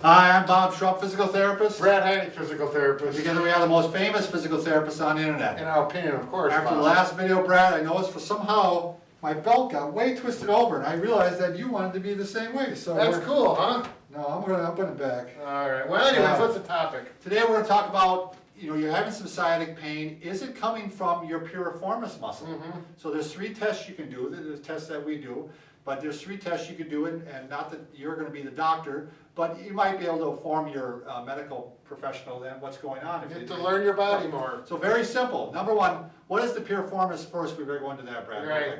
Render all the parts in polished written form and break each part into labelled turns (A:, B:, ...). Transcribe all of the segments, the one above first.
A: Hi, I'm Bob Schrupp, physical therapist.
B: Brad Heineck, physical therapist.
A: Together we are the most famous physical therapists on the internet.
B: In our opinion, of course.
A: After the
B: Bob.
A: last video, Brad, I noticed for somehow my belt got way twisted over, and I realized that you wanted to be the same way. So
B: That's cool, huh?
A: No, I'm gonna put it back.
B: All right. Well, anyways, what's the topic?
A: Today we're gonna talk about, you're having some sciatic pain. Is it coming from your piriformis muscle? So there's 3 tests you can do. There's tests that we do, but there's 3 tests you can do, and not that you're gonna be the doctor, but you might be able to inform your medical professional then what's going on.
B: You get to learn your body more.
A: So very simple. Number 1, what is the piriformis first? We better go into that, Brad.
B: Right.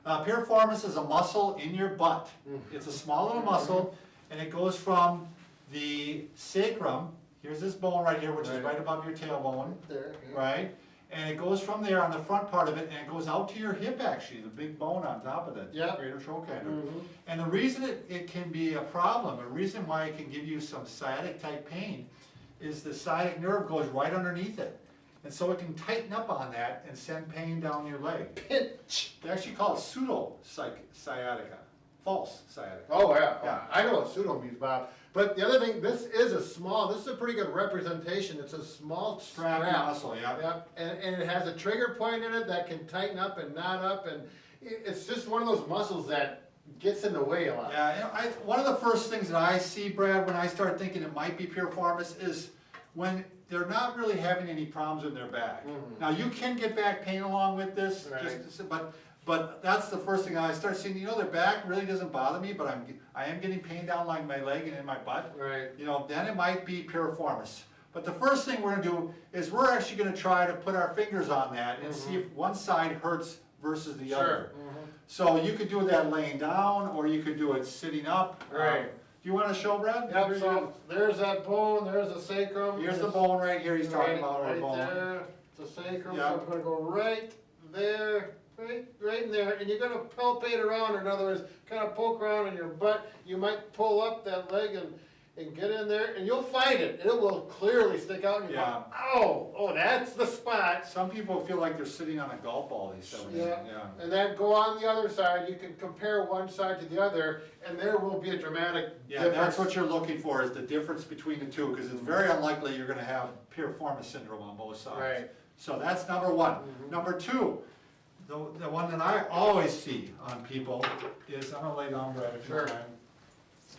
A: Okay. Piriformis is a muscle in your butt. It's a small little muscle, and it goes from the sacrum. Here's this bone right here, which is right above your tailbone,
B: There.
A: right? And it goes from there on the front part of it, and it goes out to your hip actually, the big bone on top of that,
B: Yep.
A: greater trochanter. And the reason it can be a problem, a reason why it can give you some sciatic type pain, is the sciatic nerve goes right underneath it. And so it can tighten up on that and send pain down your leg.
B: Pinch.
A: They actually call it pseudo-sciatica, false sciatica.
B: Oh, yeah.
A: Yeah.
B: I know what pseudo means, Bob. But the other thing, this is a pretty good representation. It's a small strap.
A: Muscle, yeah.
B: Yep. And it has a trigger point in it that can tighten up and knot up. And it's just one of those muscles that gets in the way a lot.
A: Yeah, one of the first things that I see, Brad, when I start thinking it might be piriformis is when they're not really having any problems in their back. Now, you can get back pain along with this,
B: Right.
A: but that's the first thing I start seeing. Their back really doesn't bother me, but I am getting pain down like my leg and in my butt.
B: Right.
A: Then it might be piriformis. But the first thing we're gonna do is we're actually gonna try to put our fingers on that and see if one side hurts versus the other. So you could do that laying down, or you could do it sitting up.
B: Right.
A: Do you want to show, Brad?
B: Yep, so there's that bone, there's the sacrum.
A: Here's the bone right here he's talking about, our
B: right
A: bone.
B: there, the sacrum,
A: Yeah.
B: so I'm gonna go right there, right in there, and you're gonna palpate around, or in other words, kind of poke around in your butt. You might pull up that leg and get in there, and you'll find it. It will clearly stick out, and you go, oh, that's the spot.
A: Some people feel like they're sitting on a golf ball, they say.
B: Yeah, and then go on the other side. You can compare one side to the other, and there will be a dramatic difference.
A: That's what you're looking for, is the difference between the two, because it's very unlikely you're gonna have piriformis syndrome on both sides.
B: Right.
A: So that's number 1. Number 2, the one that I always see on people is, I'm gonna lay down, Brad, if you don't mind,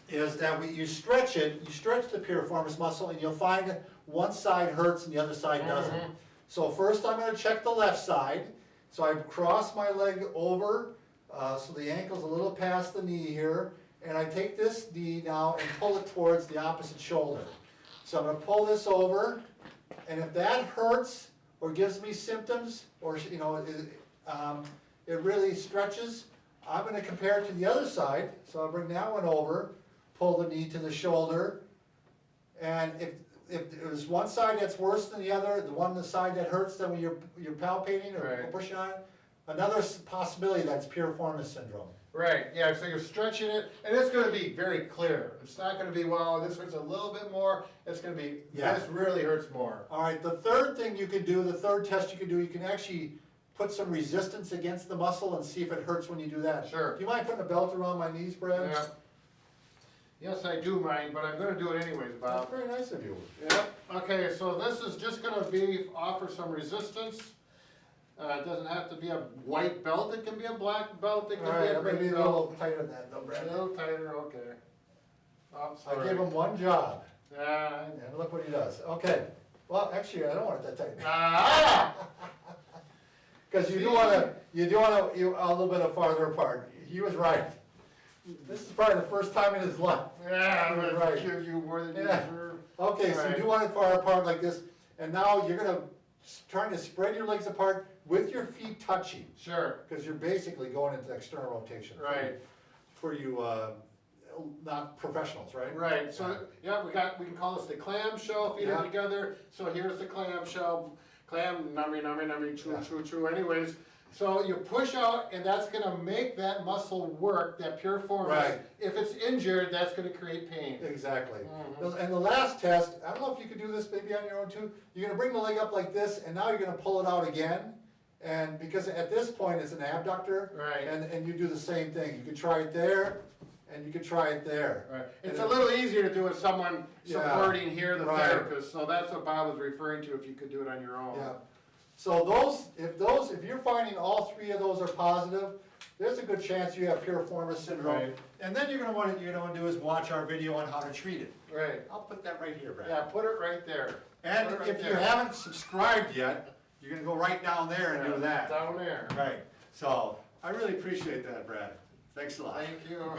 A: is that you stretch it, you stretch the piriformis muscle, and you'll find that one side hurts and the other side doesn't. So first I'm gonna check the left side. So I cross my leg over, so the ankle's a little past the knee here, and I take this knee now and pull it towards the opposite shoulder. So I'm gonna pull this over, and if that hurts or gives me symptoms, or it really stretches, I'm gonna compare it to the other side. So I'll bring that one over, pull the knee to the shoulder, and if there's one side that's worse than the other, the side that hurts, then when you're palpating or pushing on it, another possibility that's piriformis syndrome.
B: Right, yeah, so you're stretching it, and it's gonna be very clear. It's not gonna be, well, this hurts a little bit more. It's gonna be, this really hurts more.
A: All right, the third thing you can do, the third test you can do, you can actually put some resistance against the muscle and see if it hurts when you do that.
B: Sure.
A: Do you mind putting a belt around my knees, Brad?
B: Yeah. Yes, I do mind, but I'm gonna do it anyways,
A: That's
B: Bob.
A: very nice of you.
B: Yep, okay, so this is just gonna offer some resistance. It doesn't have to be a white belt, it can be a black belt, it
A: All
B: can be
A: right,
B: a
A: I'm gonna
B: green
A: be a
B: belt.
A: little tighter than that though,
B: A
A: Brad.
B: little tighter, okay. Oh,
A: I
B: sorry.
A: give him one job,
B: Yeah.
A: and look what he does. Okay, well, actually, I don't want it that tight.
B: Ah!
A: Because you do want to, a little bit farther apart. He was right. This is probably the first time in his life.
B: Yeah, I'm
A: You're
B: gonna
A: right.
B: give you more than you
A: Yeah.
B: deserve.
A: Okay, so you do want it far apart like this, and now you're gonna trying to spread your legs apart with your feet touching,
B: Sure.
A: because you're basically going into external rotation.
B: Right.
A: For you, not professionals, right?
B: Right, so, yeah, we can call this the clamshell, feet are together, so here's the clamshell, nummy, chew, anyways. So you push out, and that's gonna make that muscle work, that piriformis.
A: Right.
B: If it's injured, that's gonna create pain.
A: Exactly. And the last test, I don't know if you could do this maybe on your own too, you're gonna bring the leg up like this, and now you're gonna pull it out again. And because at this point it's an abductor.
B: Right.
A: And you do the same thing. You can try it there, and you can try it there.
B: Right,
A: And
B: it's a little easier to do with someone
A: Yeah,
B: supporting here, the
A: right.
B: therapist, so that's what Bob was referring to, if you could do it on your own.
A: Yeah. So if you're finding all three of those are positive, there's a good chance you have piriformis syndrome.
B: Right.
A: And then what you're gonna do is watch our video on how to treat it.
B: Right,
A: I'll put that right here, Brad.
B: yeah, put it right there.
A: And
B: Put it right
A: if you
B: there.
A: haven't subscribed yet, you're gonna go right down there and do
B: Yeah,
A: that.
B: Down there.
A: Right, so I really appreciate that, Brad. Thanks a lot.
B: Thank you.